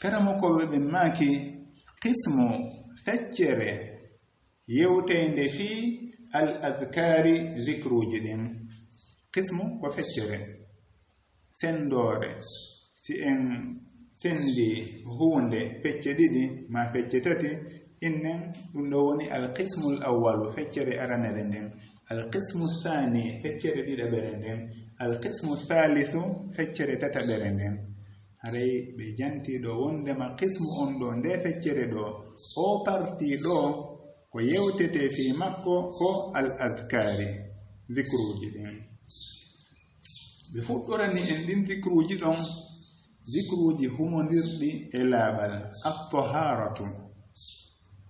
karamo ko be maki qismu feccere yewtende fi al adhkari dhikruji din qismu ko feccere sendore si en sendi hunde fecce didi ma fecce tati innen dum do woni al qismu al awwal feccere aranere den al qismu thani feccere dida berenden al qismu thalithu feccere tata berenden haray be janti do wonde ma qismu on do nde feccere do o parti do ko yewtete fi makko ko al adhkari dhikruji din be fuddorani en din dhikruji don dhikruji humondirdi e laabal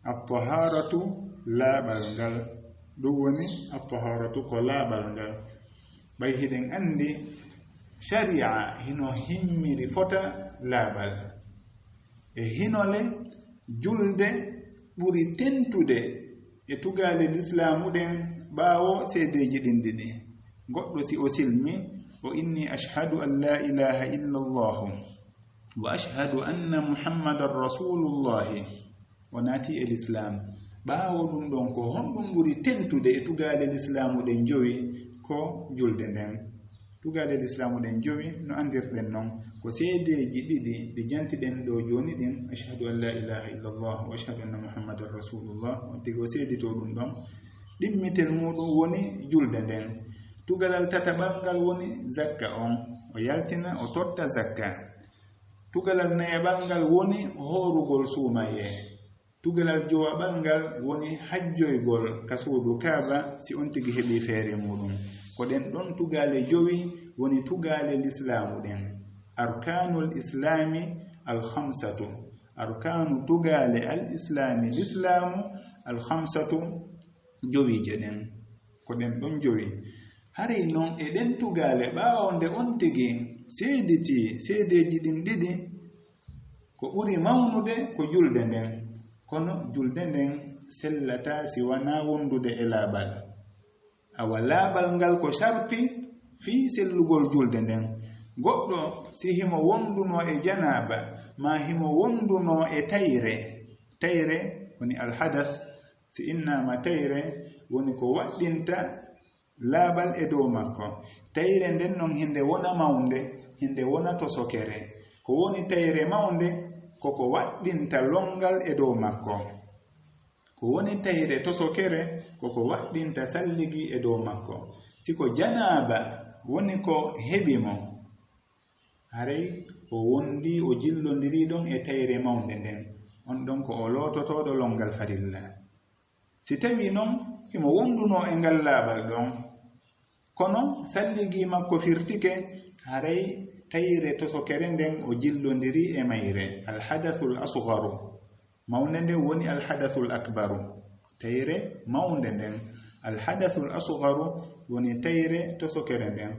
at-taharatu laabal ngal do woni at-taharatu ko laabal ngal bay hiden andi sharia hino himmiri fota laabal e hinole julde buri tentude e tugale l'islamu den baawo seedeji dindidi goddo si o silmi wa inni ashhadu an la ilaha illa allah wa ashhadu anna muhammadar rasulullah wa nati al-islam baawo dum don ko hondum buri tentude e tugale l'islamu den jowi ko julde den tugale l'islamu den jowi no andirden non ko seedeji didi di jantiden do joni din ashhadu an la ilaha illa allah wa ashhadu anna muhammadar rasulullah tigo seedito dum don dimmitel mudum woni julde den tugalal tatabangal woni zakka on o yaltina o totta zakka tugalal nayabangal woni horugol sumaye tugalal jowabangal woni hajjoygol kasudu kaaba si on tigi hebi feere mudum ko den don tugale jowi woni tugale l'islamu den arkanul islami al khamsatu arkanu tugale al islami l'islamu al khamsatu jowi jeden ko den don jowi haray non e den tugale baawonde on tigi seedeji din didi ko buri mawnude ko julde den kono julde den sellata si wana wondude e laabal awa laabal ngal ko sharpi fi sellugol julde den goddo si himo wonduno e janaba ma himo wonduno e tayre woni al hadath si inna ma tayre woni ko waddinta laabal e dow makko tayre den non hinde wona mawnde hinde wona to sokere ko woni tayre mawnde koko waddinta longal e dow makko ko woni tayre to sokere koko waddinta salligi e dow makko siko janaba woni ko hebimo haray o wondi o jillondiri don e tayre mawnde den on don ko o lototodo longal farilla si tawi non imo wonduno e ngal laabal don kono salligi makko firtike haray tayre to sokere den o jillondiri e mayre al hadathul asgharu mawnde den woni al hadathul akbaru tayre mawnde den al hadathul asgharu woni tayre to sokere den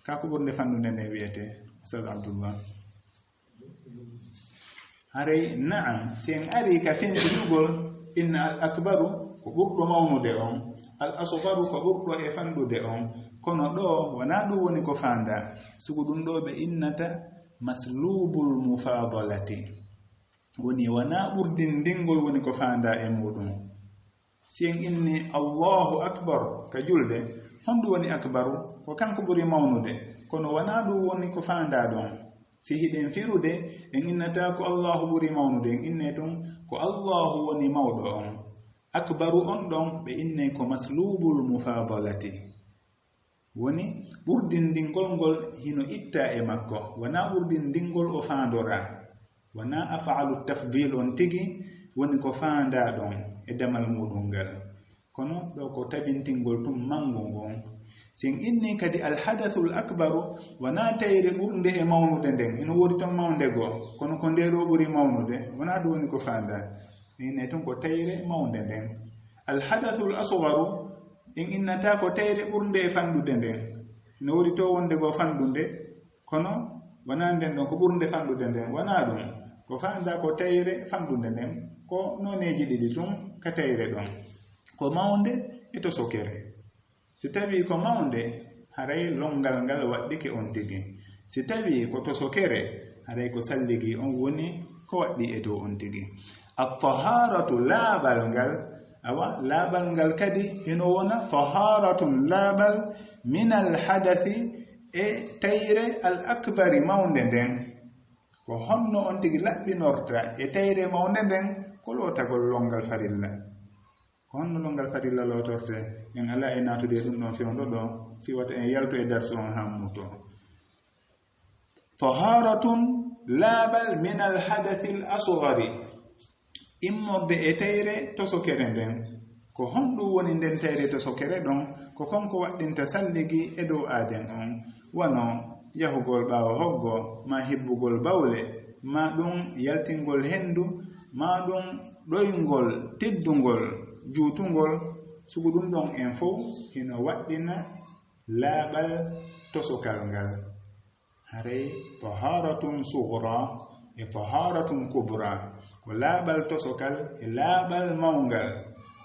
kako burde fandude ne wiete ustad abdullah haray na'am sen ari ka fin dugol inna al akbaru ko burdo mawnude on al asgharu ko burdo e fandude on kono do wana do woni ko fanda sugu dum do be innata maslubul mufadalati woni wana burdindingol woni ko fanda e mudum sen inni allahu akbar ka julde hondu woni akbaru ko kanko buri mawnude kono wana do woni ko fanda don si hiden firude en innata ko allahu buri mawnude en innetum ko allahu woni mawdo on akbaru on don be inne ko maslubul mufadalati woni burdindingol ngol hino itta e makko wana burdindingol o faandora wana af'alu tafdil on tigi woni ko faanda don e damal mudum ngal kono do ko tabintingol tum mango ngon sin inni kadi al hadathul akbar wana tayre burde e mawnude den ino wori ton mawnde go kono ko ndero buri mawnude wana do woni ko faanda ine ton ko tayre mawnde den al hadathul asghar in innata ko tayre burde e fandude den no wori to wonde go fandunde kono wana den don ko burde fandude den wana dum ko faanda ko tayre fandude den ko noneji didi tum ka tayre don ko mawnde e to sokere si tawi ko mawnde haray longal ngal waddike on tigi si tawi ko to sokere haray ko salligi on woni ko waddi e dow on tigi at-taharatu labal ngal awa labal ngal kadi hino wona taharatun labal min al-hadathi e tayre al-akbari mawnde den ko honno on tigi labbinorta e tayre mawnde den ko lotagol longal farilla ko honno longal farilla lotorte en ala e natude dum non fiwndo do fiwata en yalto e darsu on hammuto taharatun labal min al-hadathi al-asghari immorde e tayre to sokere den ko honɗum woni nden tayre to sokere ɗon ko konko waɗɗinta salligi e dow aaden on wono yahugol ɓaawo hoggo ma hibbugol bawle ma ɗum yaltingol hendu ma ɗum ɗoyngol teddungol juutungol sugu ɗum ɗon en fof hino waɗɗina laaɓal tosokal ngal haray taharatun sughra e taharatun kubra ko laaɓal tosokal e laaɓal mawngal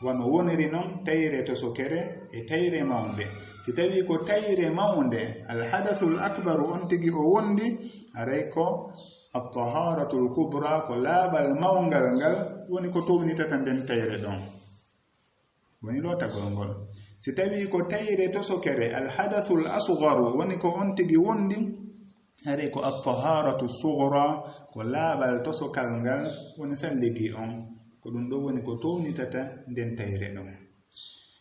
wono woniri noon tayre tosokere e tayre mawnde si tawi ko tayre mawnde alhadathul akbaru on tigi o wondi aray ko at-taharatul kubra ko laaɓal mawngal ngal woni ko townitata nden tayre ɗon woni lotagol ngol si tawi ko tayre tosokere alhadathul asgharu woni ko on tigi wondi aray ko at-taharatu sughra ko laaɓal tosokal ngal woni salligi on ko ɗum ɗo woni ko townitata nden tayre ɗon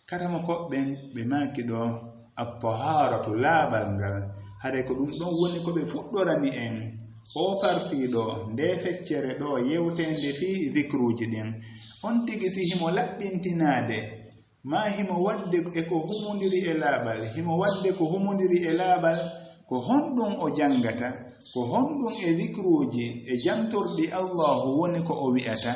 karama koɓɓen ɓe maki ɗo at-taharatu laaɓal ngal haɗa ko ɗum ɗon woni ko ɓe fuɗɗorani en o partiɗo nde feccere ɗo yewtende fi dicruji ɗin on tigi si himo laɓɓintinade ma himo wadde e ko humodiri e laaɓal himo wadde ko humodiri e laaɓal ko honɗum o jangata ko honɗum e dicruji e jantorɗi allahu woni ko o wi'ata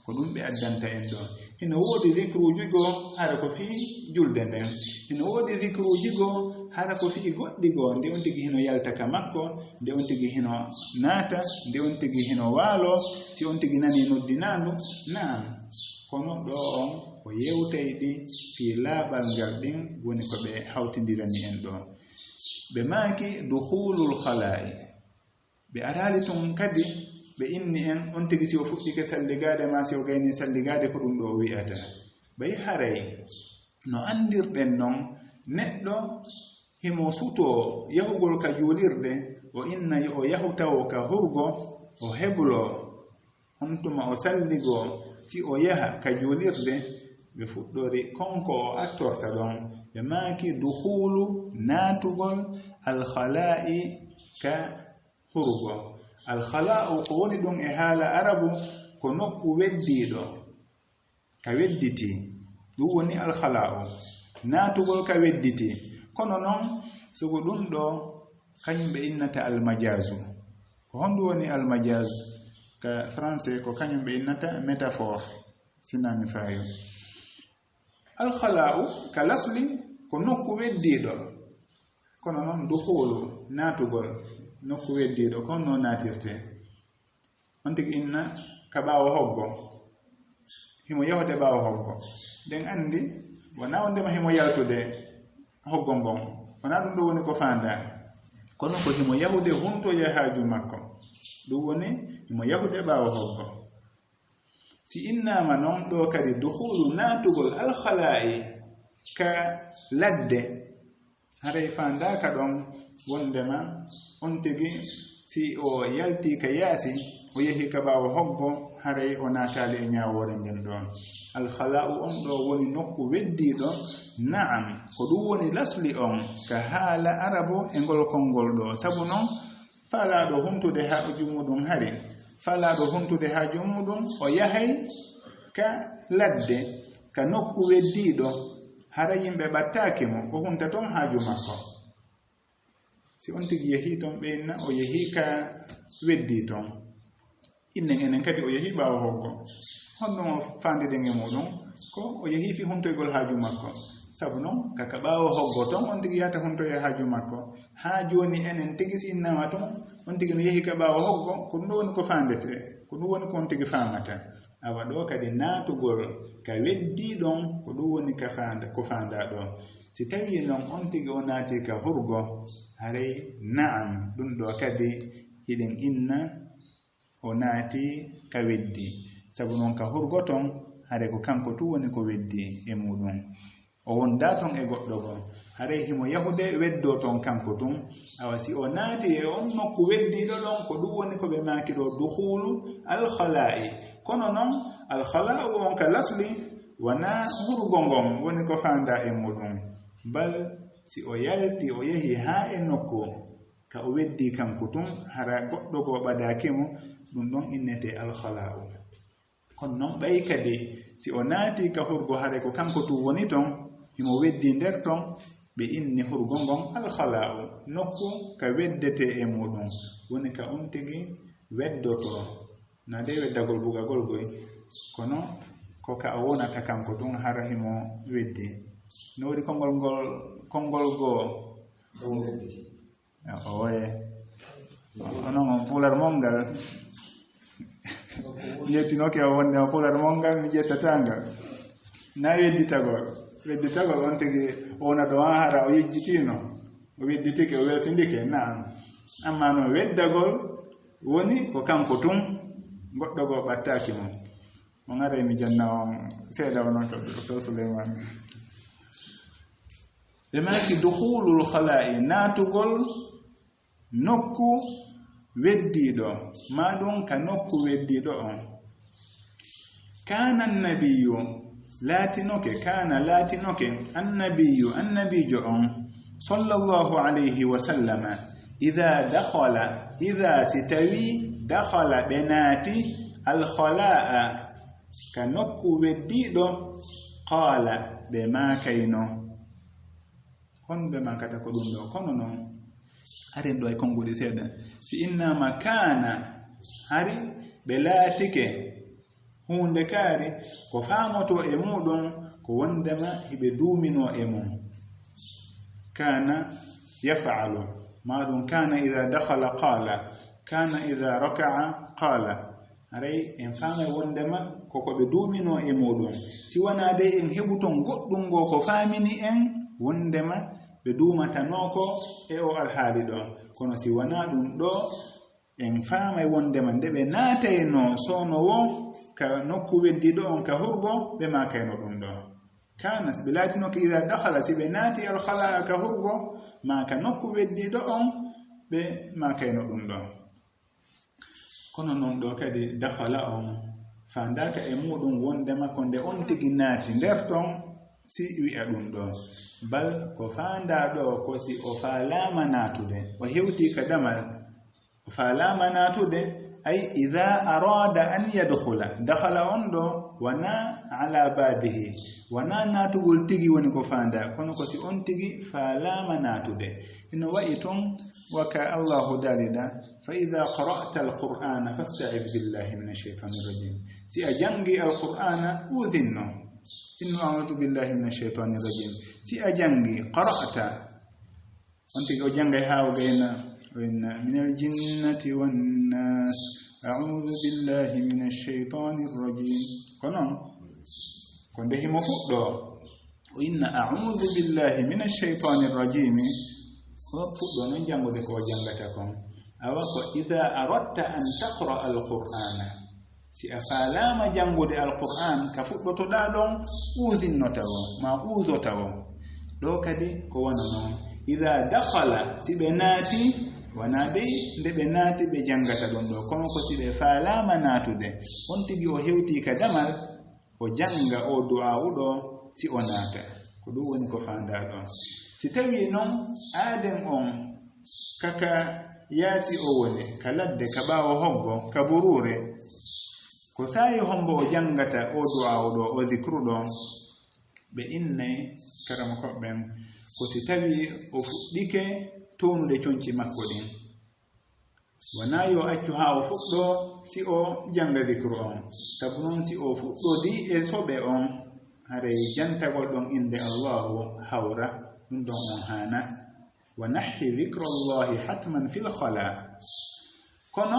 ko ɗum ɓe addanta en ɗo hino woodi dicruji goo hara ko fii julde nden hino woodi dicruji goo hara ko fii goɗɗi goo nde on tigi hino yalta ka makko nde on tigi hino naata nde on tigi hino waalo si on tigi nani noddinaandu naam kono ɗo on ko yewtayɗi fii laaɓal ngal ɗin woni ko ɓe hawtindirani en ɗo ɓe maaki dukhulul khala'i ɓe arali tun kadi ɓe inni en on tigi si o fuɗɗike salligade ma si o gayni salligade ko ɗum ɗo o wi'ata ɓay haray no andirɗen noon neɗɗo himo suto yahugol ka juulirde o inna o yahu tawo ka hurgo o heblo on tuma o salligo si o yaha ka juulirde ɓe fuɗɗori konko o attorta ɗon ɓe maaki dukhulu naatugol alkhala'i ka hurgo alkhala'u ko woni ɗum e haala arabu ko nokku weddiɗo ka wedditi ɗum woni alkhala'u naatugol ka wedditi kono noon sogo ɗum ɗo kañum ɓe innata almajazu ko honɗum woni almajaz ka français ko kañum ɓe innata métaphore sinami fayo alkhala'u ka lasli ko nokku weddiɗo kono noon dukhulu naatugol nokku weddiɗo kono no naatirte on tigi inna ka ɓaawo hoggo himo yahude ɓaawo hoggo nden anndi wona wondema himo yaltude hoggo ngon wona ɗum ɗo woni ko faanda kono ko himo yahude huntoye haaju makko ɗum woni himo yahude ɓaawo hoggo si innama noon ɗo kadi dukhulu naatugol alkhala'i ka ladde haray faandaka ɗon wondema on tigi si o yalti ka yaasi o yehi ka ɓaawo hoggo haray o naataali e ñaawore nden ɗon alkhala'u on ɗo woni nokku weddiiɗo na'am ko ɗum woni lasli on ka haala arabu e ngol konngol ɗo sabu noon falaaɗo humtude haaju muɗum hari falaaɗo humtude haaju muɗum o yahay ka ladde ka nokku weddiiɗo hara yimɓe ɓattaaki mo o hunta toon haaju makko si on tigi yehii toon ɓeynna o yehii ka weddii toon innen enen kadi o yehii ɓaawo hoggo honɗum o faandiden e muɗum ko o yehii fi huntoygol haaju makko sabu noon kaka ɓaawo hoggo toon on tigi yahata huntoye haaju makko haa jooni enen tigi si innama toon on tigi no yehii ka ɓaawo hoggo ko ɗum ɗo woni ko faandete ko ɗum woni ko on tigi faamata awa ɗo kadi naatugol ka weddii ɗon ko ɗum woni ko faandaa ɗo si tawii noon on tigi o naatii ka hurgo haray na'am ɗum ɗo kadi hiɗen inna o naati ka weddi sabu non ka hurgoton hare ko kanko tu woni ko weddi e muɗum o wonda ton e goɗɗo go hare himo yahude weddo ton kanko tun awa si o naati e on nokku weddiɗo ɗon ko ɗum woni ko ɓe maki ɗo duhulu alkhala'i kono noon alkhala'u on ka lasli wana hurgo ngon woni ko fanda e muɗum bal si o yalti o yehi ha e nokku ka o weddi kanko tun hara goɗɗo go ɓadakimo ɗum ɗon innete alkhala'u kono noon ɓay kadi si o naati ka hurgo hare ko kanko tu woni ton himo weddi nder ton ɓe inni hurgo ngon alkhala'u nokku ka weddete e muɗum woni ka on tigi weddoto na de weddagol bugagol goy kono ko ka o wonata kanko tun hara himo weddi no woni kongol go oye onon pular mongal yettinoke o wonde o pular mongal mi ƴettatanga na wedditagol on tigi wona ɗo ha hara o yejjitino o wedditike o welsindike na amma no weddagol woni ko kanko tun goɗɗo go ɓattaki mo on ara mi janna on seeɗa onon to so Suleyman ɓe maki duhulul khala'i naatugol nokku weddiɗo maɗum ka nokku weddiɗo on kana annabiyu latinoke annabijo on sallallahu alayhi wa sallama idha sitawi dakhala benati alkhala'a ka nokku weddiɗo qala ɓe makayno kon ɓe makata ko ɗum ɗo kono noon haren ɗo e konguɗi seeɗa si innama kana hari ɓe laatike hunde kaari ko faamoto e muɗum ko wondema hiɓe duumino e mum kana yaf'alu maɗum kana idha dakhala qala kana idha raka'a qala aray en faama wondema koko ɓe duumino e muɗum si wona de en heɓuton goɗɗum go ko faamini en wondema ɓe duumatanoko e o alhaali ɗo kono si wona ɗum ɗo en faamay wondema nde ɓe naatayno sownowo ka nokku weddiɗo on ka hurgo ɓe makayno ɗum ɗo kana si ɓe laatinoke ida dakhala si ɓe naati alkhala ka hurgo ma ka nokku weddiɗo on ɓe makayno ɗum ɗo kono noon ɗo kadi dakhala on fandaka e muɗum wondema ko nde on tigi naati nder ton si wi'a ɗum ɗo bal ko fanda ɗo ko si o faalama natude o hewti ka damal o faalama natude ay idha arada an yadkhula dakhala on ɗo wana ala babihi wana natugol tigi woni ko fanda kono ko si on tigi faalama natude ino wa'i ton waka Allahu dalida fa idha qara'ta alqur'ana fasta'id billahi minash shaitanir rajim si a jangi alqur'ana udhinno inna a'udhu billahi minash shaitanir rajim si a jangi qara'ta on tigi o jangay hawo gayna minal jinnati wan nas a'udhu billahi minash shaitanir rajim konon ko ndehimo fuɗɗo o inna a'udhu billahi minash shaitanir rajim ko fuɗɗo non jangude ko jangata kon awa ko idha aradta an taqra alqur'ana si a faalama jangude alqur'an ka fuɗɗotoɗa ɗon uzinnotawo ma uzotawo ɗo kadi ko wona noon idha dakhala si ɓe naati wana dey nde ɓe naati ɓe jangata ɗum ɗo kono ko si ɓe faalama natude on tigi o hewti ka damal o janga o du'a'u ɗo si o naata ko ɗum woni ko fanda ɗon si tawi noon aaden on kaka yaasi o woni ka ladde ka ɓaawo hoggo ka burure ko sayi hombo o jangata o du'a'u ɗo o zikru ɗo ɓe innay karama koɓɓen ko si tawi o fuɗɗike townude coñci makko ɗin wona yo accu ha o fuɗɗo si o janga zikru on sabu noon si o fuɗɗodi e soɓe on haray jantagol ɗon inde Allahu hawra ɗum ɗon on hana wa nahhi dhikrullahi hatman fil khala kono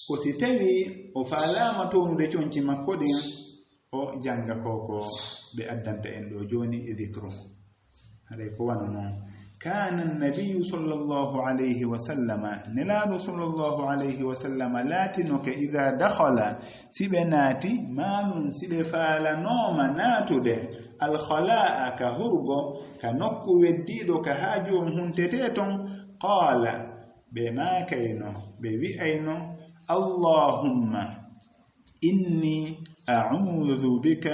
ko si tawi o faalama townude coñci makko ɗin o janga koko ɓe addanta en ɗo joni e dhikru haray ko wana noon كان النبي صلى الله عليه وسلم نلاد صلى الله عليه وسلم لاتنك إذا دخل سبناتي مال سبفال نوم ناتد الخلاء كهرغو كنكو وديدو كهاجو هنتتيتون قال بما كينو ببي أينو اللهم إني أعوذ بك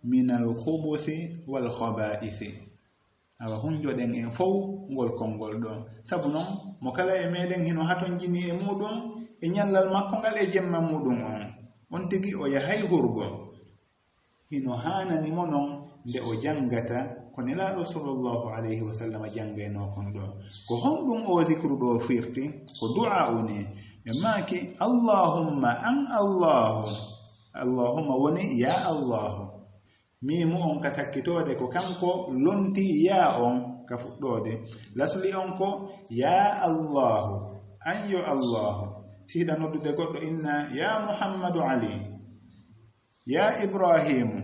من الخبث والخبائث awa hunjoɗen en fof ngol konngol ɗo sabu noon mo kala e meɗen hino haton jini e muɗum e ñallal makko ngal e jemma muɗum on tigi o yahay hurgo hino hananimo noon nde o jangata ko nelaɗo sallllahu alayhi wa sallam jangayno kon ɗo ko honɗum o zicru ɗo firti ko du'a uni ɓe maki allahumma an allahumma woni ya allahu mimu on ka sakkitode ko kanko lonti ya on ka fuɗɗode lasli on ko ya allahu an yo allahu sihiɗa noddude goɗɗo inna ya muhammadu ali ya ibrahimu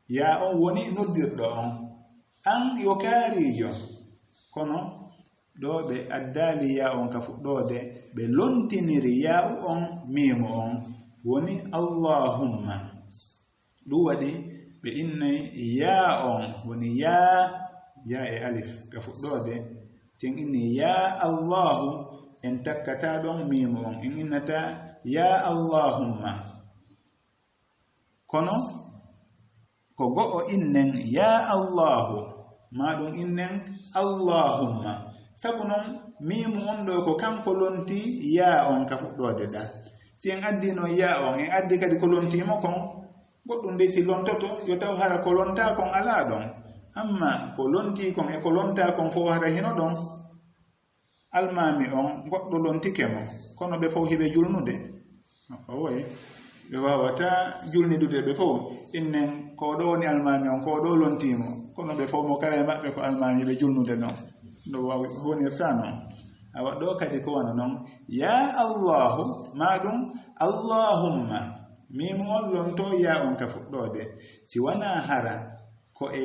ya on woni noddirɗo on an yo kaarijo kono ɗo ɓe addali ya on ka fuɗɗode ɓe lontiniri ya on mimu on woni allahumma ɗum waɗi ɓe innay ya on woni ya e alif ka fuɗɗode sen inni ya allahu en takkata ɗon mimu on en innata ya allahumma kono ko go'o innen ya allahu maɗum innen allahumma sabu noon mimu on ɗo ko kanko lonti ya on ka fuɗɗode ɗa si en addino ya on en addi kadi ko lontimo kon goɗɗum nde si lontoto yo taw hara ko lonta kon ala ɗon amma ko lonti kon e ko lonta kon fof hara hino ɗon almami on goɗɗo lontike mo kono ɓe fof hiɓe julnude owoy ɓe wawata julnidude ɓe fof innen ko ɗo woni almami on ko ɗo lontimo kono ɓe fof mo kala e maɓɓe ko almami ɓe julnude ɗon ɗo wonirta noon awa ɗo kadi ko wona noon ya allahu maɗum allahumma mimu on lonto ya on ka fuɗɗode si wana hara ko e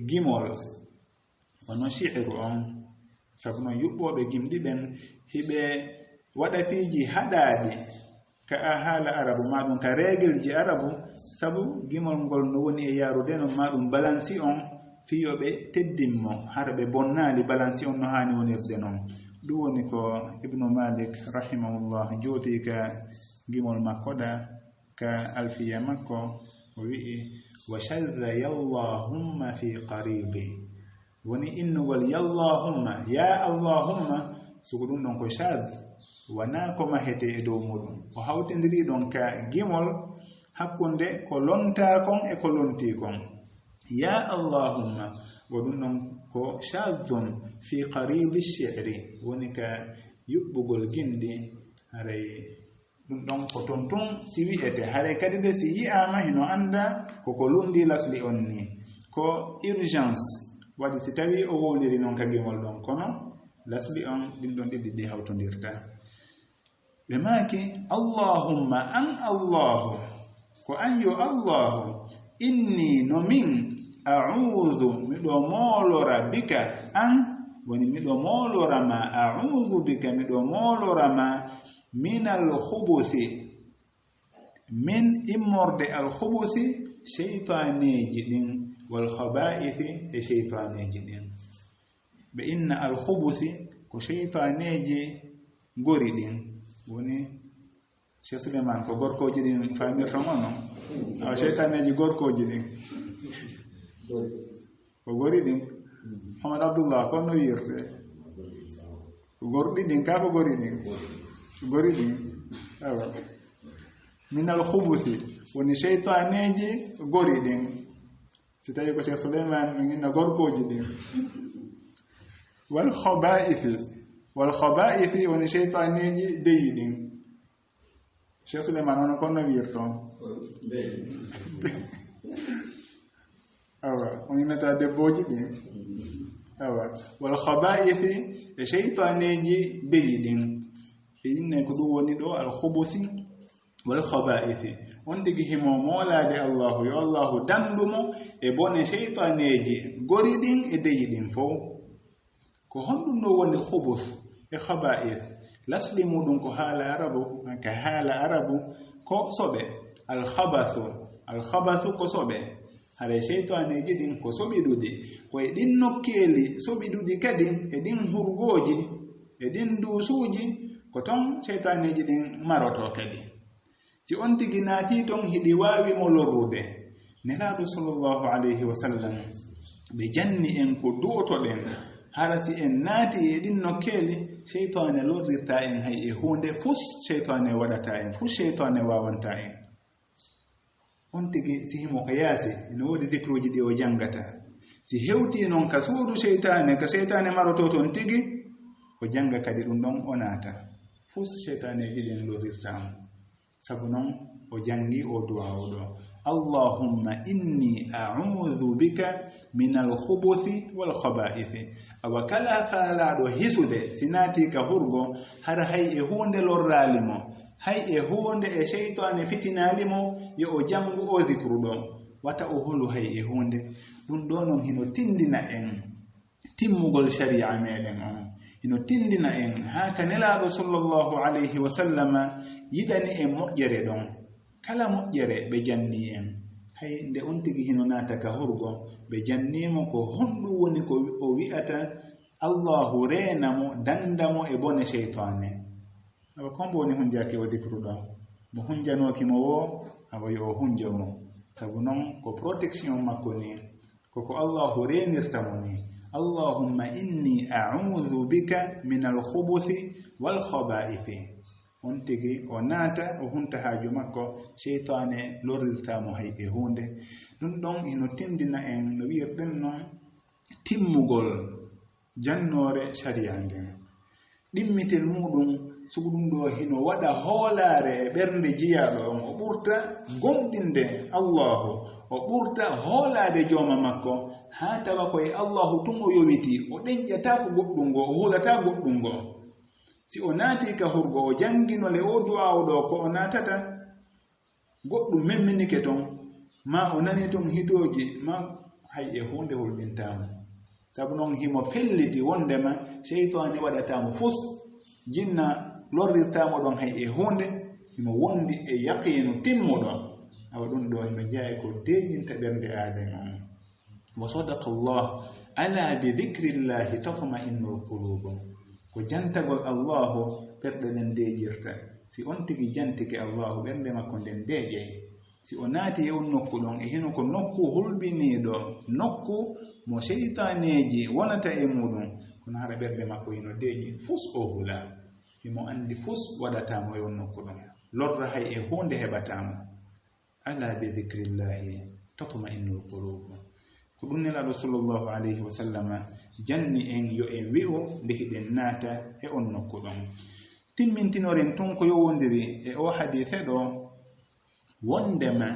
gimol wono shi'ru on sabu noon yuɓɓoɓe gimɗi ɓen hiɓe waɗa piiji haɗaɗi ka a haala arabu maɗum ka réglji arabu sabu gimol ngol no woni e yarude no maɗum balansi on fiyoɓe teddinmo hara ɓe bonnali balansi on no hani wonirde noon ɗum woni ko ibnu malik rahimahullah jooti ka gimol makko ɗa ka alfiya makko o wi'i wa shadda yallahumma fi qaribi woni innugol yallahumma ya allahumma sugo ɗum ɗon ko shad wana ko mahete e dow muɗum o hawtidiri ɗon ka gimol hakkunde ko lonta kon e ko lonti kon ya allahumma wo ɗum ɗon ko shadun fi qaribi shi'ri woni ka yuɓɓugol gimɗi haray ɗum ɗon ko tontun si wi'ete haray kadi de si yi'ama hino anda koko lundi lasli on ni ko urgence waɗi si tawi o wowliri noon ka gimol ɗon kono lasli on ɗin ɗon ɗiɗi ɗi hawtodirta ɓe maki allahumma an allahu ko an yo allahu inni no min a'udhu miɗo moolora bika an woni miɗo moolora ma a'udhu bika miɗo moolora ma min al-khubuthi min immorde al-khubuthi shaytaneji ɗin wal khaba'ithi e shaytaneji ɗin ɓe inna al-khubuthi ko shaytaneji gori ɗin woni Cheikh Suleiman ko gorkoji ɗin famirta mono awa shaytaneji gorkoji ɗin ko gori ɗin Muhammad Abdullah ko no wirte ko gorɗi ɗin ka ko gori ɗin gori ɗin awa min al khubuthi woni shaytaneji gori ɗin si tawi ko Cheikh Suleiman min inna gorkoji ɗin wal khaba'ithi woni shaytaneji deyi ɗin Cheikh Suleiman ono ko no wirto awa on inata debboji ɗin awa wal khaba'ithi e shaytaneji deyi ɗin e inne ko ɗum woni ɗo al khubuthi wal khaba'ithi on tigi himo moolade allahu yo allahu dandumo e bone shaytaneji gori ɗin e deyi ɗin fof ko honɗum no woni khubuth e khaba'ith lasli muɗum ko haala arabu ka haala arabu ko soɓe alkhabathu ko soɓe haɗa cheytaneji ɗin ko soɓiɗuɗi koye ɗin nokkeeli soɓiɗuɗi kadi e ɗin hurgoji e ɗin duusuji ko ton cheytaneji ɗin maroto kadi si on tigi naati ton hiɗi waawi mo lorrude nelaaɗo sallllahu alayhi wa sallam ɓe janni en ko du'otoɗen hara si en naati e ɗin nokkeeli cheytane lorrirta en hay e hunde fus cheytane waɗata en fus cheytane wawanta en on tigi si himo ko yaasi ene woodi dicruji ɗi o janngata si hewti noon ka suudu cheytane ka cheytane maroto toon tigi o jannga kadi ɗum ɗon o naata fus cheytaneji ɗin lorrirtamo sabu noon o jangi o du'a o ɗo allahumma inni a'udhu bika min alkhubuthi wal khaba'ithi awa kala faalaɗo hisude si naati ka hurgo hara hay e hunde lorralimo hay e hunde e cheytane fitinalimo yo o jangu o dicru ɗo wata o holu hay e hunde ɗum ɗo noon hino tindina en timmugol sharia meɗen on hino tindina en ha ka nelaɗo sallllahu alayhi wa sallama yiɗani en moƴƴere ɗon kala moƴƴere ɓe janni en hay nde on tigi hino naata ka hurgo ɓe jannimo ko honɗum woni ko o wi'ata allahu reenamo dandamo e bone cheytane awa kombo woni hunjaki o dicru ɗo mo hunjanokimo wo awa yo o hunjo mo sabu noon ko protection makko ni koko allahu reenirtamo ni allahumma inni a'udhu bika min alkhubuthi wal khaba'ithi on tigi o naata o hunta haaju makko cheytane lorrirtamo hay e hunde ɗum ɗon hino tindina en no wiirɗen noon timmugol jannore sharia nden ɗimmitel muɗum sugu ɗum ɗo hino waɗa hoolaare e ɓernde jiyaɗo on o ɓurta gomɗinde allahu o ɓurta hoolaade jooma makko haa tawa koye allahu tun o yowiti o ɗeñƴata ko goɗɗum ngo o hulata goɗɗum ngo si o naati ka hurgo o janginole o du'awo ɗo ko o naatata goɗɗum memminike ton ma o nani ton hitoji ma hay e hunde hulɓintamo sabu noon himo felliti wondema cheytane waɗatamo fus jinna lorrirtamo ɗon hay e hunde himo wondi e yaqinu timmuɗo awa ɗum ɗo himo jeeya ko deƴinta ɓernde aaden on wa sadaqa llah ala bi dhikrillahi tatma'innul qulub ko jantagol allahu ɓerɗe ɗen deƴirta si on tigi jantike allahu ɓernde makko nden deƴey si o naati e on nokku ɗon e hino ko nokku hulɓiniɗo nokku mo cheytaneji wonata e muɗum kono hara ɓernde makko hino deƴi fus o hula himo andi fus waɗatamo e on nokku ɗon lorra hay e hunde heɓatamo ala bi dhikrillahi tatma'innul qulub ko ɗum nelaɗo sallllahu alayhi wa sallam janni en yo en wi'u nde hiɗen naata e on nokku ɗon timmintinoren tun ko yowodiri e o hadise ɗo wondema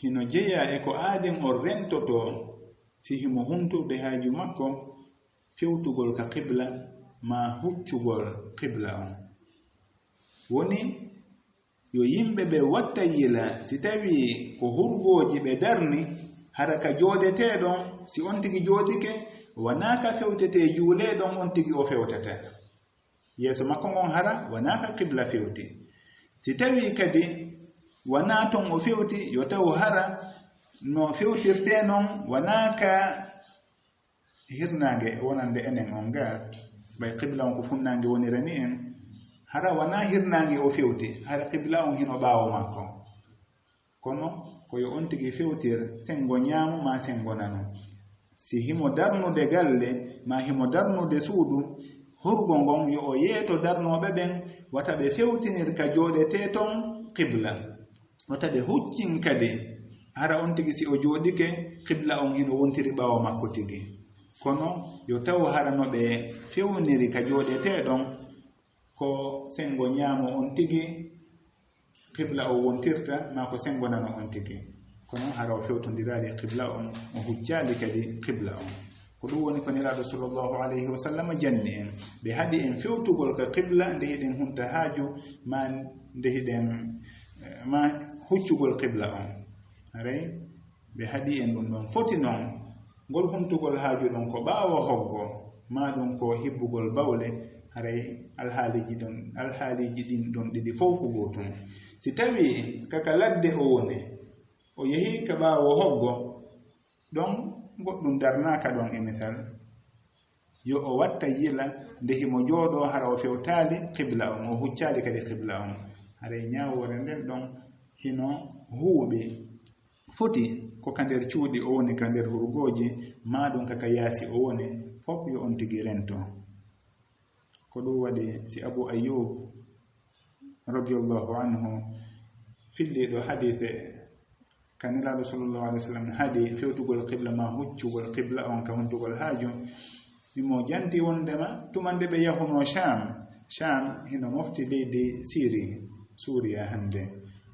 hino jeeya e ko aaden o rentoto si himo huntude haaju makko fewtugol ka qibla ma huccugol qibla on woni yo yimɓe ɓe watta yila si tawi ko hurgoji ɓe darni hara ka jooɗeteɗon si on tigi jooɗike wona ka fewtete juuleɗon on tigi o fewtata yeeso makko ngon hara wona ka qibla fewti si tawi kadi wona ton o fewti yo taw hara no fewtirte noon wona ka hirnange wonande enen on ga ɓay qibla on ko funnange wonirani en hara wona hirnange o fewti hara qibla on hino ɓaawo makko kono koyo on tigi fewtir sengo ñaamu ma sengo nano si himo darnude galle ma himo darnude suudu hurgo ngon yo o yeeto darnoɓe ɓen wata ɓe fewtinir ka jooɗete ton qibla wata ɓe huccin kadi hara on tigi si o jooɗike qibla on hino wontiri ɓaawo makko tigi kono yo taw hara no ɓe fewniri ka jooɗete ɗon ko sengo ñaamo on tigi qibla o wontirta ma ko sengo nano on tigi kono hara o fewtondirali qibla on o huccali kadi qibla on ko ɗum woni ko nelaɗo sallllahu alayhi wa sallam janni en ɓe haɗi en fewtugol ka qibla nde hiɗen hunta haaju ma nde hiɗen ma huccugol qibla on aray ɓe haɗi en ɗum ɗon foti noon ngol huntugol haaju ɗon ko ɓaawo hoggo ma ɗum ko hibbugol bawle haray alhaaliji ɗin ɗon ɗiɗi fof ko gootum si tawi kaka ladde o woni o yehi ka ɓaawo hoggo ɗon goɗɗum darnaaka ɗon e misal yo o watta yila nde himo jooɗo hara o fewtaali qibla on o huccaali kadi qibla on haray ñaawore nden ɗon hino huuɓi foti ko ka nder cuuɗi o woni ka nder hurgooji ma ɗum kaka yaasi o woni fof yo on tigi rento ko ɗum waɗi si Abu Ayyub radiyallahu anhu filliɗo hadise kanilaaɗo sallallahu alaihi wasallam haɗi fewtugol qibla ma huccugol qibla on ka huntugol haaju imo janti wondema tumande ɓe yahuno Sham hino mofti leydi Suuriya hande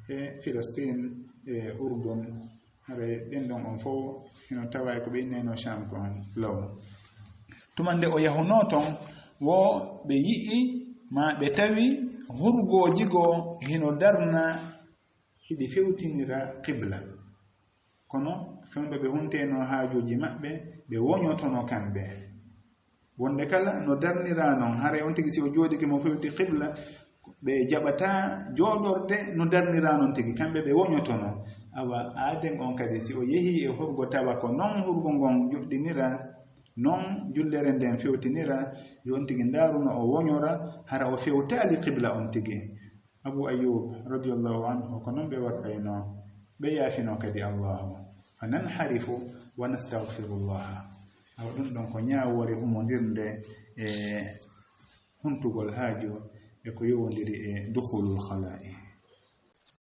e Filistin e Urdun hare ɗen ɗon on fof hino tawa ko ɓe inneno Sham ko law tumande o yahuno ton wo ɓe yi'i ma ɓe tawi hurgoji go hino darna hiɗi fewtinira qibla kono fembe ɓe hunteno haajuji maɓɓe ɓe woñotono kamɓe wonde kala no darnira non hare on tigi si o jooɗike mo fewti qibla ɓe jaɓata jooɗorde no darnira non tigi kamɓe ɓe woñotono awa aaden on kadi si o yehi e hurgo tawa ko non hurgo ngon juɗɗinira non jullere nden fewtinira yon tigi ndaaruno o woñora hara o fewtaali qibla on tigi Abu Ayyub radiyallahu anhu ko non ɓe waɗɗayno ɓe yaafino kadi allahu fa nanharifu wa nastaghfirullah awa ɗum ɗon ko ñaawore humondirde e huntugol haaju e ko yowondiri e dukhulul khala'i